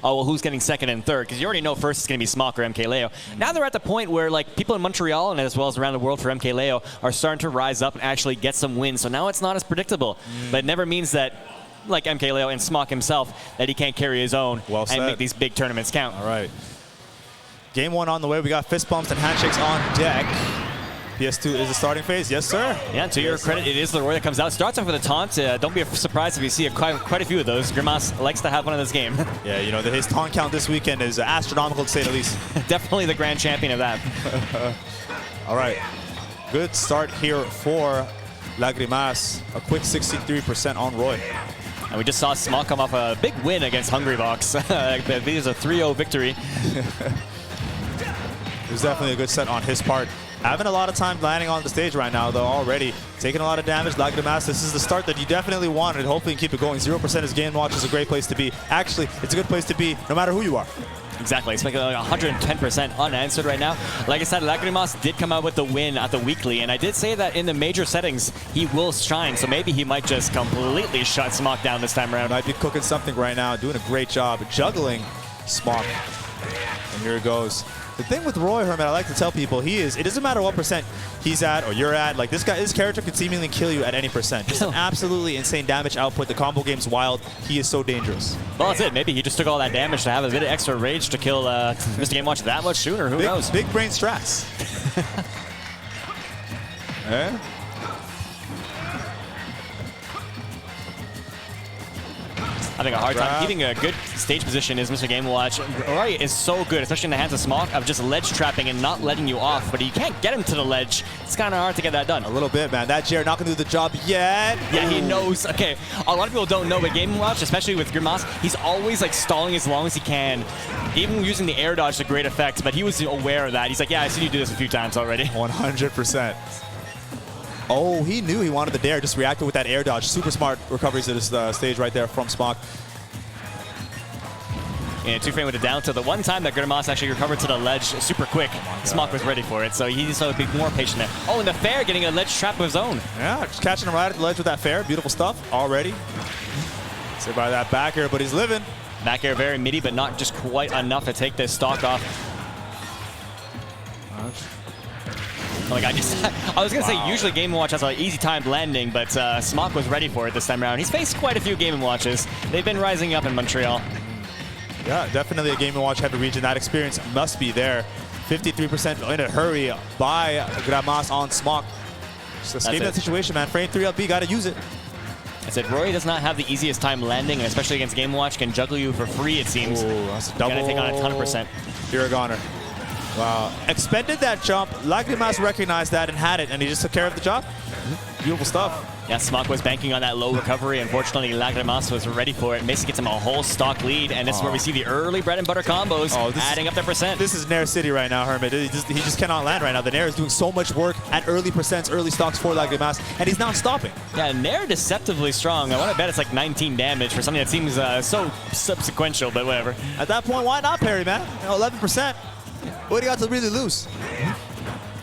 oh, well, who's getting second and third? Because you already know first it's going to be Smokk or MKLeo. Now they're at the point where like people in Montreal and as well as around the world for MKLeo are starting to rise up and actually get some wins. So now it's not as predictable. But it never means that, like MKLeo and Smokk himself, that he can't carry his own and make these big tournaments count. All right. Game 1 on the way. We got fist bumps and handshakes on deck. PS2 is the starting phase. Yes, sir. Yeah, to your credit, it is Leroy that comes out. Starts off with a taunt. Don't be surprised if you see quite a few of those. GRIMACE likes to have one in this game. Yeah, you know, his taunt count this weekend is astronomical, to say the least. Definitely the grand champion of that. All right. Good start here for GRIMACE. A quick 63% on Roy. And we just saw Smokk come off a big win against Hungrybox. It is a 3-0 victory. It was definitely a good set on his part. Having a lot of time landing on the stage right now, though, already. Taking a lot of damage. GRIMACE, this is the start that you definitely wanted. Hopefully you keep it going. 0% is Game Watch is a great place to be. Actually, it's a good place to be no matter who you are. Exactly. It's like 110% unanswered right now. Like I said, GRIMACE did come out with the win at the weekly, and I did say that in the major settings, he will shine, so maybe he might just completely shut Smokk down this time around. Might be cooking something right now, doing a great job juggling Smokk. And here it goes. The thing with Roy Hermit, I like to tell people, it doesn't matter what percent he's at or you're at, like his character could seemingly kill you at any percent. Just an absolutely insane damage output. The combo game's wild. He is so dangerous. Well, that's it. Maybe he just took all that damage to have a bit of extra rage to kill Mr. Game Watch that much sooner. Who knows? Big brain strats. Eh? Having a hard time keeping a good stage position is Mr. Game Watch. Roy is so good, especially in the hands of Smokk, of just ledge trapping and not letting you off. But you can't get him to the ledge. It's kind of hard to get that done. A little bit, man. That Jared not going to do the job yet. Yeah, he knows. Okay, a lot of people don't know, but Game Watch, especially with GRIMACE, he's always like stalling as long as he can. Even using the air dodge to great effect, but he was aware of that. He's like, yeah, I've seen you do this a few times already. 100%. Oh, he knew he wanted the dare, just reacted with that air dodge. Super smart recoveries to this stage right there from Smokk. And 2-frame with it down to the one time that GRIMACE actually recovered to the ledge super quick. Smokk was ready for it, so he needs to be more patient there. Oh, and the fair getting a ledge trap of his own. Yeah, just catching him right at the ledge with that fair. Beautiful stuff already. Say by that back air, but he's living. Back air very midi, but not just quite enough to take this stock off. Like I was gonna say usually Game & Watch has an easy time landing, but Smokk was ready for it this time around. He's faced quite a few Game & Watches. They've been rising up in Montreal. Yeah, definitely a Game & Watch heavy region. That experience must be there. 53% in a hurry by GRIMACE on Smokk. Just escape that situation, man. Frame 3 LB, gotta use it. I said Roy does not have the easiest time landing, and especially against Game & Watch, can juggle you for free, it seems. Ooh, that's a double. Gotta take on a ton of percent. You're a goner. Wow. Expended that jump. GRIMACE recognized that and had it, and he just took care of the job. Beautiful stuff. Yeah, Smokk was banking on that low recovery. Unfortunately, GRIMACE was ready for it and basically gets him a whole stock lead. And this is where we see the early bread and butter combos adding up their percent. This is Nair City right now, Hermit. He just cannot land right now. The Nair is doing so much work at early percents, early stocks for GRIMACE, and he's not stopping. Yeah, Nair deceptively strong. I want to bet it's like 19 damage for something that seems so subsequential, but whatever. At that point, why not parry, man? 11%. What do you got to really lose?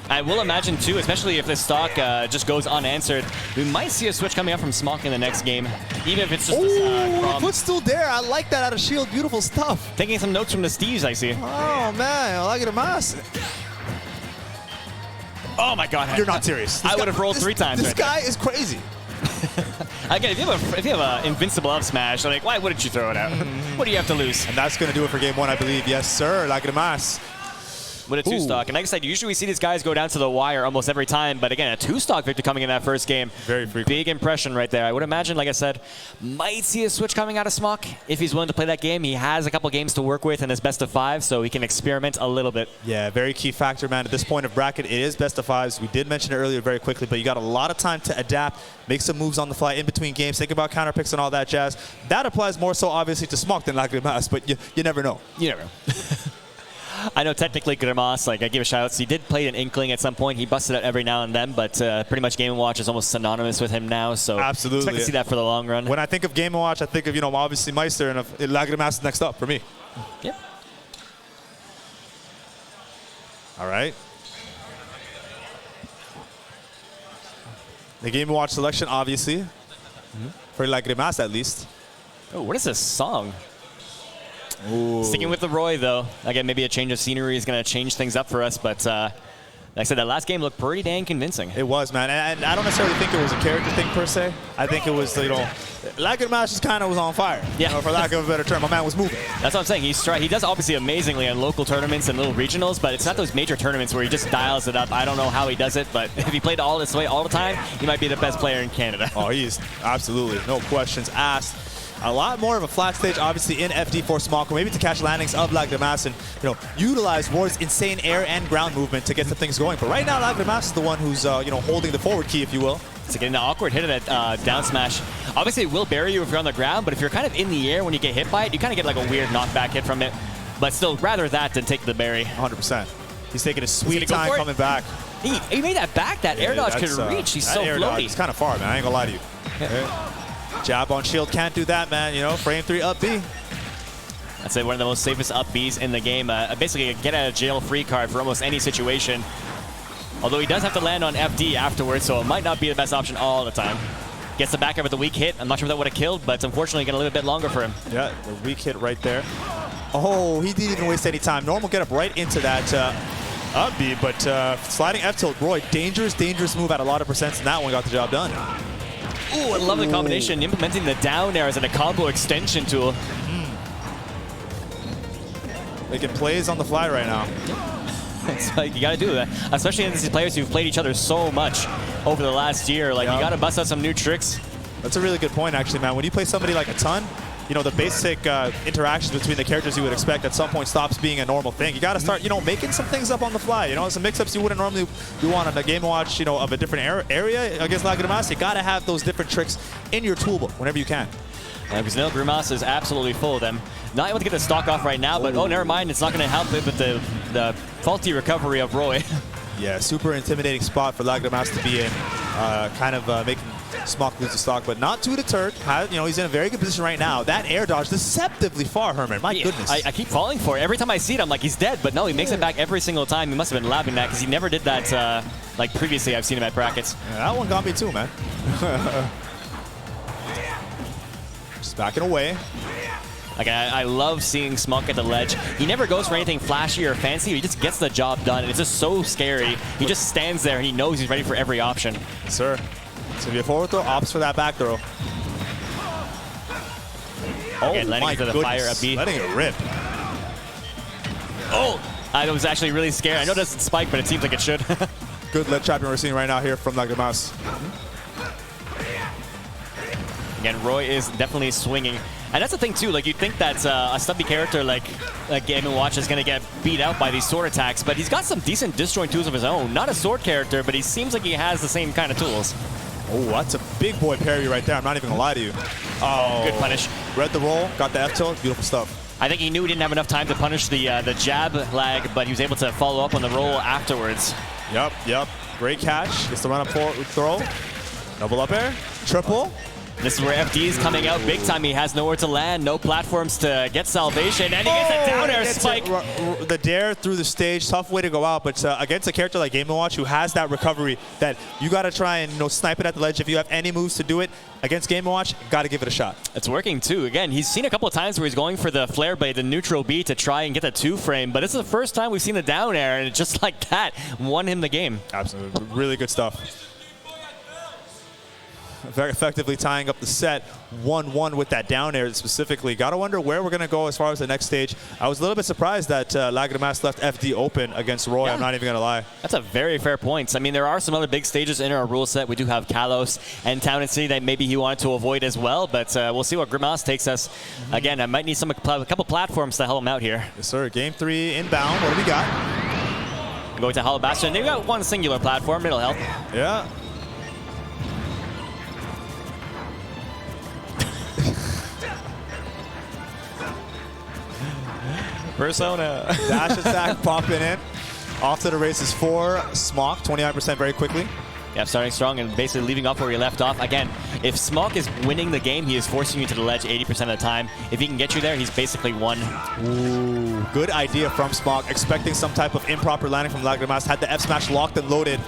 I will imagine, too, especially if this stock just goes unanswered, we might see a switch coming up from Smokk in the next game, even if it's just the footstool there. I like that out of shield. Beautiful stuff. Taking some notes from the Steves, I see. Oh, man. I like GRIMACE. Oh, my God. You're not serious. I would have rolled 3 times. This guy is crazy. Again, if you have an invincible up smash, like, why wouldn't you throw it out? What do you have to lose? And that's going to do it for game 1, I believe. Yes, sir. GRIMACE. With a 2-stock. And like I said, usually we see these guys go down to the wire almost every time, but again, a 2-stock victor coming in that first game. Very frequent. Big impression right there. I would imagine, like I said, might see a switch coming out of Smokk if he's willing to play that game. He has a couple games to work with in his best of 5, so he can experiment a little bit. Yeah, very key factor, man. At this point of bracket, it is best of 5s. We did mention it earlier very quickly, but you got a lot of time to adapt, make some moves on the fly in between games, think about counter picks and all that jazz. That applies more so obviously to Smokk than GRIMACE, but you never know. You never know. I know technically GRIMACE, like I give a shout out. So he did play an Inkling at some point. He busted out every now and then, but pretty much Game & Watch is almost synonymous with him now. So absolutely, expect to see that for the long run. When I think of Game & Watch, I think of obviously Meister, and GRIMACE is next up for me. Yep. All right. The Game & Watch selection, obviously, for GRIMACE at least. Oh, what is this song? Sticking with the Roy, though. Again, maybe a change of scenery is going to change things up for us, but like I said, that last game looked pretty dang convincing. It was, man. And I don't necessarily think it was a character thing per se. I think it was, you know, GRIMACE just kind of was on fire. Yeah. You know, for lack of a better term, my man was moving. That's what I'm saying. He does obviously amazingly in local tournaments and little regionals, but it's not those major tournaments where he just dials it up. I don't know how he does it, but if he played all this way all the time, he might be the best player in Canada. Oh, he is absolutely. No questions asked. A lot more of a flat stage, obviously, in FD for Smokk, maybe to catch landings of GRIMACE and, you know, utilize Roy's insane air and ground movement to get some things going. But right now, GRIMACE is the one who's, you know, holding the forward key, if you will. It's getting an awkward hit at that down smash. Obviously, it will bury you if you're on the ground, but if you're kind of in the air when you get hit by it, you kind of get like a weird knockback hit from it. But still, rather that than take the bury. 100%. He's taking a sweet time coming back. He made that back. That air dodge could reach. He's so floaty. It's kind of far, man. I ain't gonna lie to you. Yeah. Jab on shield can't do that, man. You know, frame 3 up B. That's one of the most safest up Bs in the game. Basically, a get out of jail free card for almost any situation. Although he does have to land on FD afterwards, so it might not be the best option all the time. Gets the back up with the weak hit. I'm not sure if that would have killed, but it's unfortunately going to live a bit longer for him. Yeah, the weak hit right there. Oh, he didn't even waste any time. Normal get up right into that up B, but sliding F tilt. Roy, dangerous move at a lot of percents, and that one got the job done. Ooh, a lovely combination. Implementing the down air as a combo extension tool. Making plays on the fly right now. It's like, you got to do that. Especially in these players who've played each other so much over the last year. Like, you got to bust out some new tricks. That's a really good point, actually, man. When you play somebody like a ton, you know, the basic interactions between the characters you would expect at some point stops being a normal thing. You got to start, you know, making some things up on the fly. You know, some mix-ups you wouldn't normally do on a game watch, you know, of a different area against GRIMACE. You got to have those different tricks in your toolbook whenever you can. Yeah, because now GRIMACE is absolutely full of them. Not able to get the stock off right now, but oh, never mind. It's not going to help it with the faulty recovery of Roy. Yeah, super intimidating spot for GRIMACE to be in. Kind of making Smokk lose the stock, but not too deterred. You know, he's in a very good position right now. That air dodge deceptively far, Herman. My goodness. I keep falling for it. Every time I see it, I'm like, he's dead. But no, he makes it back every single time. He must have been laughing that because he never did that like previously I've seen him at brackets. Yeah, that one got me too, man. Just backing away. Like, I love seeing Smokk at the ledge. He never goes for anything flashy or fancy. He just gets the job done, and it's just so scary. He just stands there, and he knows he's ready for every option. Yes, sir. It's going to be a forward throw, opts for that back throw. Again, letting it to the fire a B. Letting it rip. Oh! I was actually really scared. I know it doesn't spike, but it seems like it should. Good ledge trapping we're seeing right now here from GRIMACE. Again, Roy is definitely swinging. And that's the thing, too. Like, you'd think that a stubby character like Game & Watch is going to get beat out by these sword attacks, but he's got some decent disjoint tools of his own. Not a sword character, but he seems like he has the same kind of tools. Oh, that's a big boy parry right there. I'm not even going to lie to you. Oh, good punish. Read the roll, got the F-tilt. Beautiful stuff. I think he knew he didn't have enough time to punish the jab lag, but he was able to follow up on the roll afterwards. Yep. Great catch. Gets the run up throw. Double up air. Triple. This is where FD is coming out big time. He has nowhere to land, no platforms to get salvation, and he gets a down air spike. The dare through the stage, tough way to go out, but against a character like Game & Watch who has that recovery that you got to try and, you know, snipe it at the ledge. If you have any moves to do it against Game & Watch, got to give it a shot. It's working too. Again, he's seen a couple of times where he's going for the flare blade, the neutral B to try and get the 2-frame, but this is the first time we've seen the down air, and just like that, won him the game. Absolutely. Really good stuff. Very effectively tying up the set 1-1 with that down air specifically. Got to wonder where we're going to go as far as the next stage. I was a little bit surprised that GRIMACE left FD open against Roy. Yeah. I'm not even going to lie. That's a very fair point. I mean, there are some other big stages in our rule set. We do have Kalos and Town and City that maybe he wanted to avoid as well, but we'll see what GRIMACE takes us. Again, I might need a couple platforms to help him out here. Yes, sir. Game 3 inbound. What do we got? Going to Hollow Bastion. They've got one singular platform. It'll help. Yeah. Persona. Dash attack popping in. Off to the races for Smokk, 29% very quickly. Yeah, starting strong and basically leaving off where he left off. Again, if Smokk is winning the game, he is forcing you to the ledge 80% of the time. If he can get you there, he's basically won. Ooh, good idea from Smokk. Expecting some type of improper landing from GRIMACE. Had the F smash locked and loaded.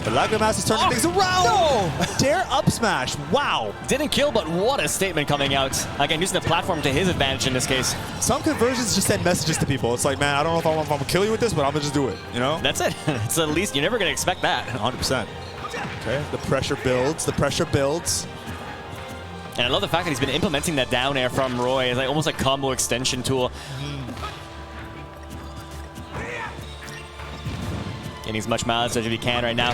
But LaGrimace is turning things around. No! Dare up smash. Wow. Didn't kill, but what a statement coming out. Again, using the platform to his advantage in this case. Some conversions just send messages to people. It's like, man, I don't know if I'm going to kill you with this, but I'm going to just do it, you know? That's it. It's at least, you're never going to expect that. 100%. Okay, the pressure builds. The pressure builds. And I love the fact that he's been implementing that down air from Roy. It's like almost a combo extension tool. Getting as much mileage as he can right now.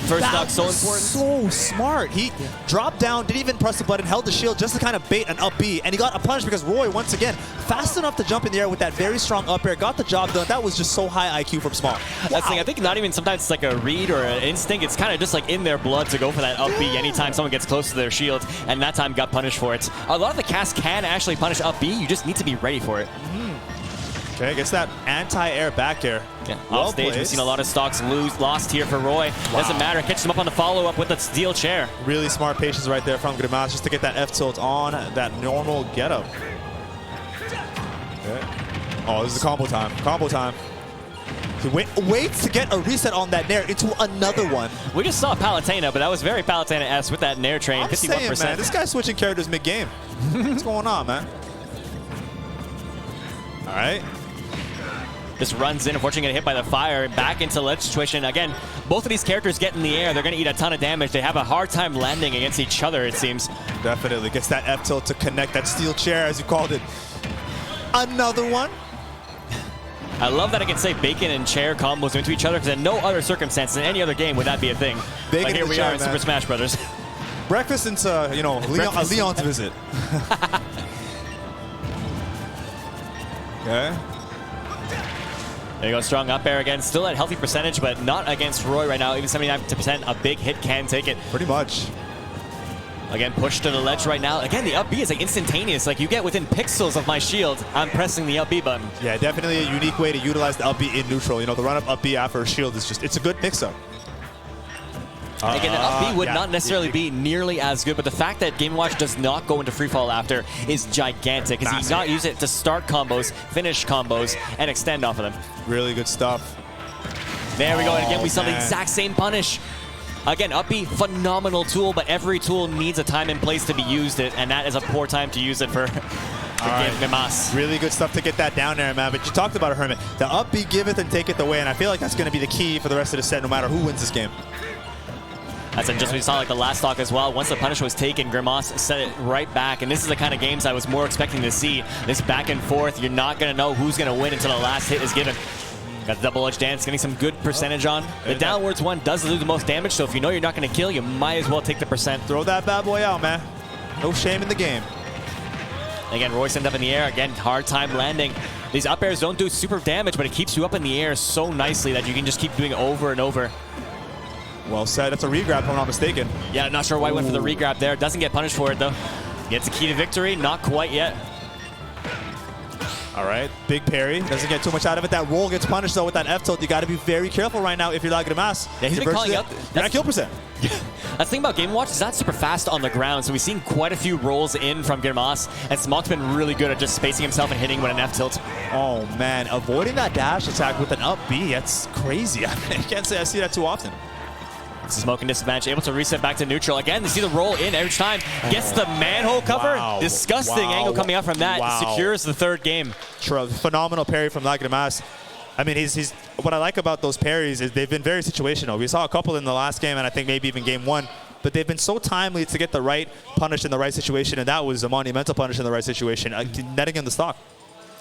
First stock so important. So smart. He dropped down, didn't even press the button, held the shield just to kind of bait an up B, and he got a punish because Roy, once again, fast enough to jump in the air with that very strong up air, got the job done. That was just so high IQ from Smokk. That's the thing. I think not even sometimes it's like a read or an instinct. It's kind of just like in their blood to go for that up B anytime someone gets close to their shield, and that time got punished for it. A lot of the casts can actually punish up B. You just need to be ready for it. Okay, gets that anti-air back air. Yeah, off stage, we've seen a lot of stocks lost here for Roy. Doesn't matter, catches him up on the follow-up with the steel chair. Really smart patience right there from GRIMACE just to get that F-tilt on that normal getup. Okay. Oh, this is a combo time. Combo time. He waits to get a reset on that Nair into another one. We just saw Palutena, but that was very Palutena-esque with that Nair train, 51%. I'm saying, man, this guy's switching characters mid-game. What's going on, man? All right. Just runs in, unfortunately getting hit by the fire, back into ledge situation. Again, both of these characters get in the air. They're going to eat a ton of damage. They have a hard time landing against each other, it seems. Definitely. Gets that F-tilt to connect that steel chair, as you called it. Another one. I love that I can say bacon and chair combos into each other, because in no other circumstance in any other game would that be a thing. Bacon but here we are in Super Smash Brothers. Breakfast into, you know, Leon's visit. Okay. There you go, strong up air again. Still at healthy percentage, but not against Roy right now. Even 79%, a big hit can take it. Pretty much. Again, push to the ledge right now. Again, the up B is like instantaneous. Like you get within pixels of my shield, I'm pressing the up B button. Yeah, definitely a unique way to utilize the up B in neutral. You know, the run up B after a shield is just, it's a good mix-up. Again, the up B would not necessarily be nearly as good, but the fact that Game & Watch does not go into free fall after is gigantic, because he's not use it to start combos, finish combos, and extend off of them. Really good stuff. There we go, and again, we saw the exact same punish. Again, up B, phenomenal tool, but every tool needs a time and place to be used, and that is a poor time to use it for GRIMACE. Really good stuff to get that down there, man. But you talked about it, Hermit. The up B giveth and taketh away, and I feel like that's going to be the key for the rest of the set, no matter who wins this game. That's just what we saw like the last stock as well. Once the punish was taken, GRIMACE set it right back. And this is the kind of games I was more expecting to see. This back and forth, you're not going to know who's going to win until the last hit is given. Got the double edge dance, getting some good percentage on. The downwards one does do the most damage, so if you know you're not going to kill, you might as well take the percent. Throw that bad boy out, man. No shame in the game. Again, Roy sends up in the air. Again, hard time landing. These up airs don't do super damage, but it keeps you up in the air so nicely that you can just keep doing it over and over. Well said. That's a regrab, if I'm not mistaken. Yeah, not sure why he went for the regrab there. Doesn't get punished for it, though. Gets a key to victory. Not quite yet. All right. Big parry. Doesn't get too much out of it. That roll gets punished, though, with that F-tilt. You got to be very careful right now if you're GRIMACE. Yeah, he's been calling out. That kill percent. That's the thing about Game & Watch is not super fast on the ground, so we've seen quite a few rolls in from GRIMACE, and Smokk's been really good at just spacing himself and hitting with an F-tilt. Oh, man. Avoiding that dash attack with an up B, that's crazy. I can't say I see that too often. Smokk in disadvantage, able to reset back to neutral. Again, they see the roll in every time. Gets the manhole cover. Wow. Disgusting angle coming out from that. Wow. Secures the third game. Phenomenal parry from GRIMACE. I mean, he's what I like about those parries is they've been very situational. We saw a couple in the last game, and I think maybe even game one. But they've been so timely to get the right punish in the right situation, and that was a monumental punish in the right situation, netting in the stock.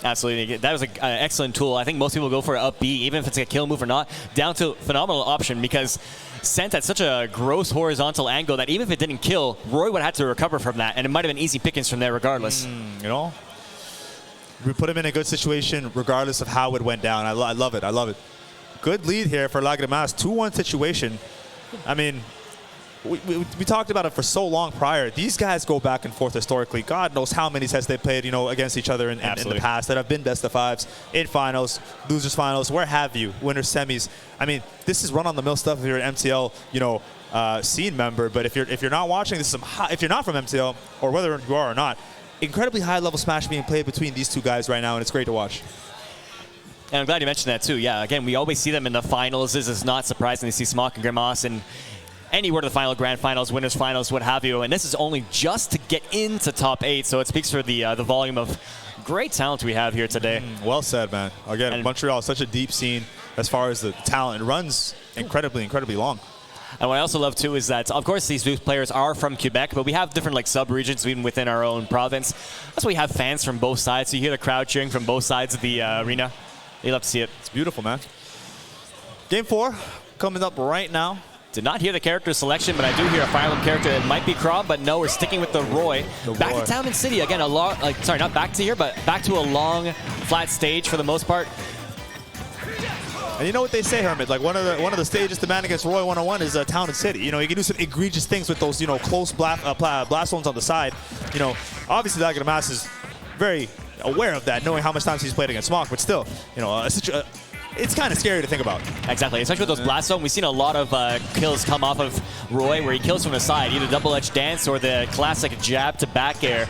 Absolutely. That was an excellent tool. I think most people go for an up B, even if it's a kill move or not, down to phenomenal option because sent at such a gross horizontal angle that even if it didn't kill, Roy would have had to recover from that, and it might have been easy pickings from there regardless. You know? We put him in a good situation regardless of how it went down. I love it. I love it. Good lead here for GRIMACE. 2-1 situation. I mean, we talked about it for so long prior. These guys go back and forth historically. God knows how many sets they played, you know, against each other in the past that have been best of fives, in finals, losers finals, where have you, winners semis. I mean, this is run-on-the-mill stuff if you're an MTL, you know, scene member. But if you're not watching, this is if you're not from MTL, or whether you are or not, incredibly high-level Smash being played between these two guys right now, and it's great to watch. And I'm glad you mentioned that too. Yeah, again, we always see them in the finals. This is not surprising to see Smokk and GRIMACE and anywhere to the final, grand finals, winners finals, what have you. And this is only just to get into top 8, so it speaks for the volume of great talent we have here today. Well said, man. Again, and Montreal is such a deep scene as far as the talent. It runs incredibly long. And what I also love too is that, of course, these players are from Quebec, but we have different like sub-regions even within our own province. That's why we have fans from both sides. So you hear the crowd cheering from both sides of the arena. You love to see it. It's beautiful, man. Game 4 coming up right now. Did not hear the character selection, but I do hear a Fire Emblem character. It might be Krob, but no, we're sticking with the Roy. Back to Town and City again. Sorry, not back to here, but back to a long, flat stage for the most part. And you know what they say, Hermit? Like one of the stages to man against Roy 101 is Town and City. You know, you can do some egregious things with those, you know, close blast zones on the side. You know, obviously that GRIMACE is very aware of that, knowing how much times he's played against Smokk, but still, you know, it's kind of scary to think about. Exactly, especially with those blast zones. We've seen a lot of kills come off of Roy where he kills from the side, either double-edged dance or the classic jab to back air.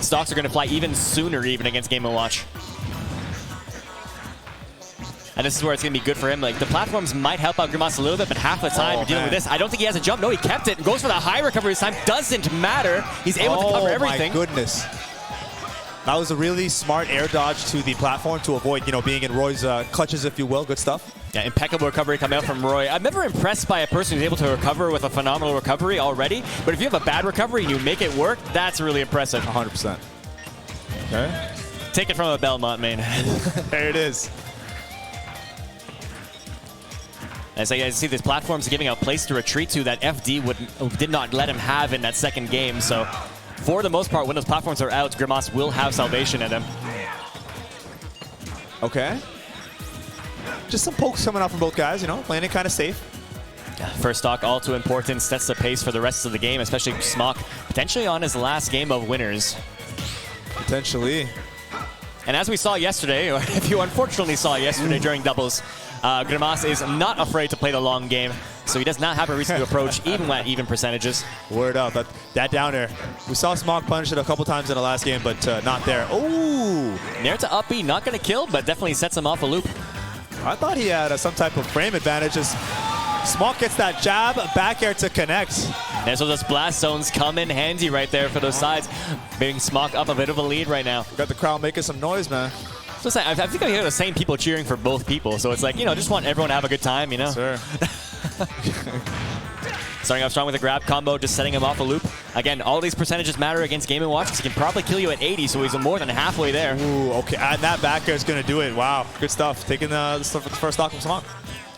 Stocks are going to fly even sooner even against Game & Watch. And this is where it's going to be good for him. Like, the platforms might help out GRIMACE a little bit, but half the time you're dealing with this. I don't think he has a jump. No, he kept it. Goes for the high recovery this time. Doesn't matter. He's able to cover everything. Oh, my goodness. That was a really smart air dodge to the platform to avoid, you know, being in Roy's clutches, if you will. Good stuff. Yeah, impeccable recovery coming out from Roy. I'm never impressed by a person who's able to recover with a phenomenal recovery already, but if you have a bad recovery and you make it work, that's really impressive. 100%. Okay. Take it from a Belmont, man. There it is. As I see, this platform's giving a place to retreat to that FD did not let him have in that second game, so for the most part, when those platforms are out, GRIMACE will have salvation in them. Okay. Just some pokes coming out from both guys, you know, playing it kind of safe. First stock, all too important, sets the pace for the rest of the game, especially Smokk, potentially on his last game of winners. Potentially. And as we saw yesterday, or if you unfortunately saw yesterday during doubles, GRIMACE is not afraid to play the long game, so he does not have a reason to approach even at even percentages. Word up. That down air. We saw Smokk punish it a couple times in the last game, but not there. Ooh! Nair to up B, not going to kill, but definitely sets him off a loop. I thought he had some type of frame advantage. Just Smokk gets that jab, back air to connect. And so those blast zones come in handy right there for those sides, making Smokk up a bit of a lead right now. We got the crowd making some noise, man. So I think I hear the same people cheering for both people, so it's like, you know, just want everyone to have a good time, you know? Sure. Starting off strong with a grab combo, just setting him off a loop. Again, all these percentages matter against Game & Watch because he can probably kill you at 80, so he's more than halfway there. Ooh, okay, and that back air is going to do it. Wow, good stuff. Taking the first stock from Smokk.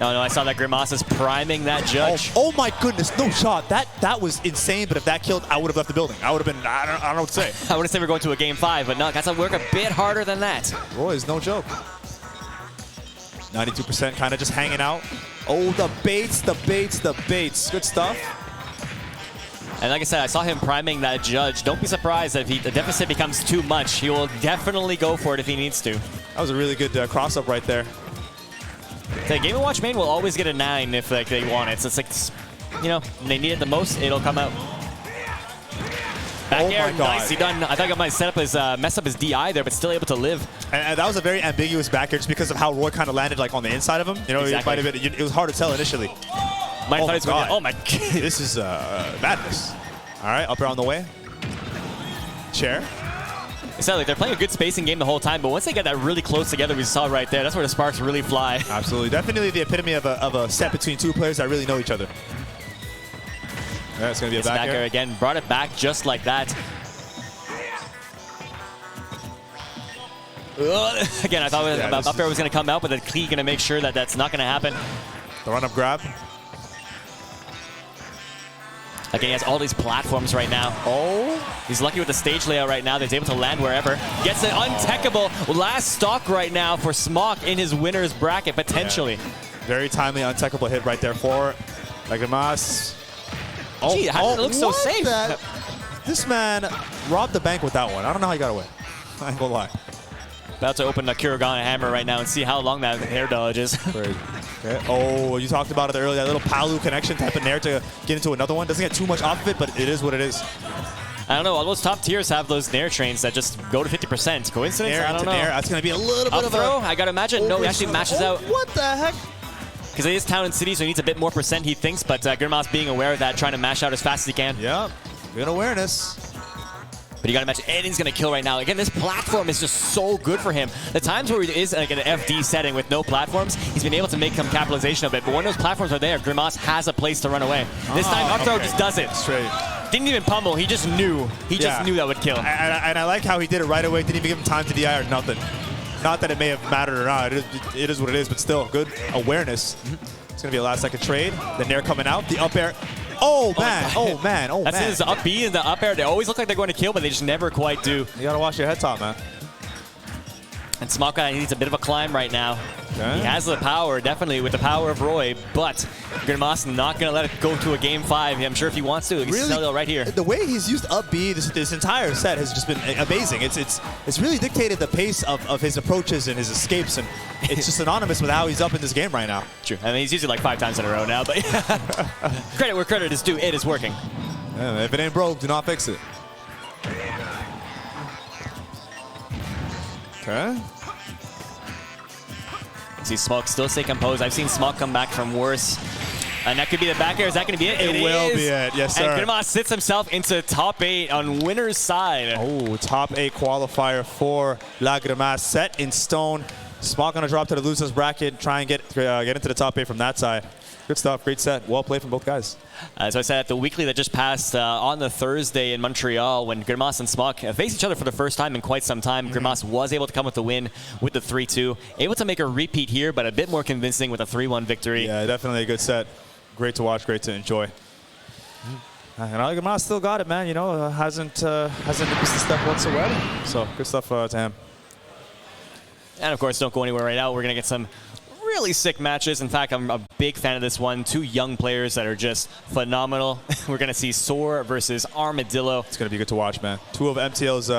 Oh no, I saw that GRIMACE is priming that judge. Oh my goodness, no shot. That was insane, but if that killed, I would have left the building. I would have been, I don't know what to say. I would have said we're going to a Game 5, but no, got to work a bit harder than that. Roy's no joke. 92% kind of just hanging out. Oh, the baits. Good stuff. And like I said, I saw him priming that judge. Don't be surprised if the deficit becomes too much. He will definitely go for it if he needs to. That was a really good cross-up right there. The Game & Watch main will always get a 9 if like, they want it. So it's like, you know, when they need it the most, it'll come out. Back air, nicely done. I thought I might set up his, mess up his DI there, but still able to live. And that was a very ambiguous back air just because of how Roy kind of landed like on the inside of him. You know, exactly. It was hard to tell initially. Oh my god. This is madness. All right, up air on the way. Chair. It's like they're playing a good spacing game the whole time, but once they get that really close together, we saw right there, that's where the sparks really fly. Absolutely. Definitely the epitome of a set between two players that really know each other. Yeah, it's going to be a back air again. Brought it back just like that. Again, I thought up air was going to come out, but the Klee going to make sure that that's not going to happen. The run-up grab. Again, he has all these platforms right now. Oh, he's lucky with the stage layout right now. He's able to land wherever. Gets an untechable last stock right now for Smokk in his winner's bracket, potentially. Yeah. Very timely untechable hit right there for GRIMACE. Oh, gee, how did it look so safe? This man robbed the bank with that one. I don't know how he got away. I ain't gonna lie. About to open the Kurogana hammer right now and see how long that air dodge is. Okay. Oh, you talked about it earlier, that little Palu connection type of nair to get into another one. Doesn't get too much off of it, but it is what it is. I don't know. All those top tiers have those Nair trains that just go to 50%. Coincidence? Nair I don't into know. Nair. That's going to be a little bit Up of throw? a... I got to imagine. No, he actually mashes out. What the heck? Because it is town and city, so he needs a bit more percent, he thinks. But GRIMACE being aware of that, trying to mash out as fast as he can. Yeah, good awareness. But you got to imagine anything's going to kill right now. Again, this platform is just so good for him. The times where he is like an FD setting with no platforms, he's been able to make some capitalization of it. But when those platforms are there, GRIMACE has a place to run away. This time, up throw just does it. Straight. Didn't even pummel. He just knew. He just knew that would kill. And I like how he did it right away. Didn't even give him time to DI or nothing. Not that it may have mattered or not. It is what it is, but still, good awareness. It's going to be a last-second trade. The Nair coming out. The up air. Oh, man. Oh, man. Oh, That's man. his up B and the up air. They always look like they're going to kill, but they just never quite do. You got to watch your head top, man. And Smokk needs a bit of a climb right now. Okay. He has the power, definitely, with the power of Roy, but GRIMACE not going to let it go to a Game 5. I'm sure if he wants to, he's right here. The way he's used up B this entire set has just been amazing. It's really dictated the pace of his approaches and his escapes, and it's just synonymous with how he's up in this game right now. True. I mean, he's used it like 5 times in a row now, but credit where credit is due. It is working. Yeah, if it ain't broke, do not fix it. Okay. See Smokk still stay composed. I've seen Smokk come back from worse. And that could be the back air. Is that going to be it? It will be it. Yes, sir. And GRIMACE sits himself into top 8 on winner's side. Oh, top 8 qualifier for La GRIMACE, set in stone. Smokk going to drop to the losers bracket, try and get into the top 8 from that side. Good stuff. Great set. Well played from both guys. As I said, at the weekly that just passed on the Thursday in Montreal, when GRIMACE and Smokk faced each other for the first time in quite some time, GRIMACE was able to come with the win with the 3-2. Able to make a repeat here, but a bit more convincing with a 3-1 victory. Yeah, definitely a good set. Great to watch, great to enjoy. And GRIMACE still got it, man. You know, hasn't missed a step whatsoever. So good stuff to him. And of course, don't go anywhere right now. We're going to get some really sick matches. In fact, I'm a big fan of this one. 2 young players that are just phenomenal. We're going to see Soar versus Armadillo. It's going to be good to watch, man. 2 of MTL's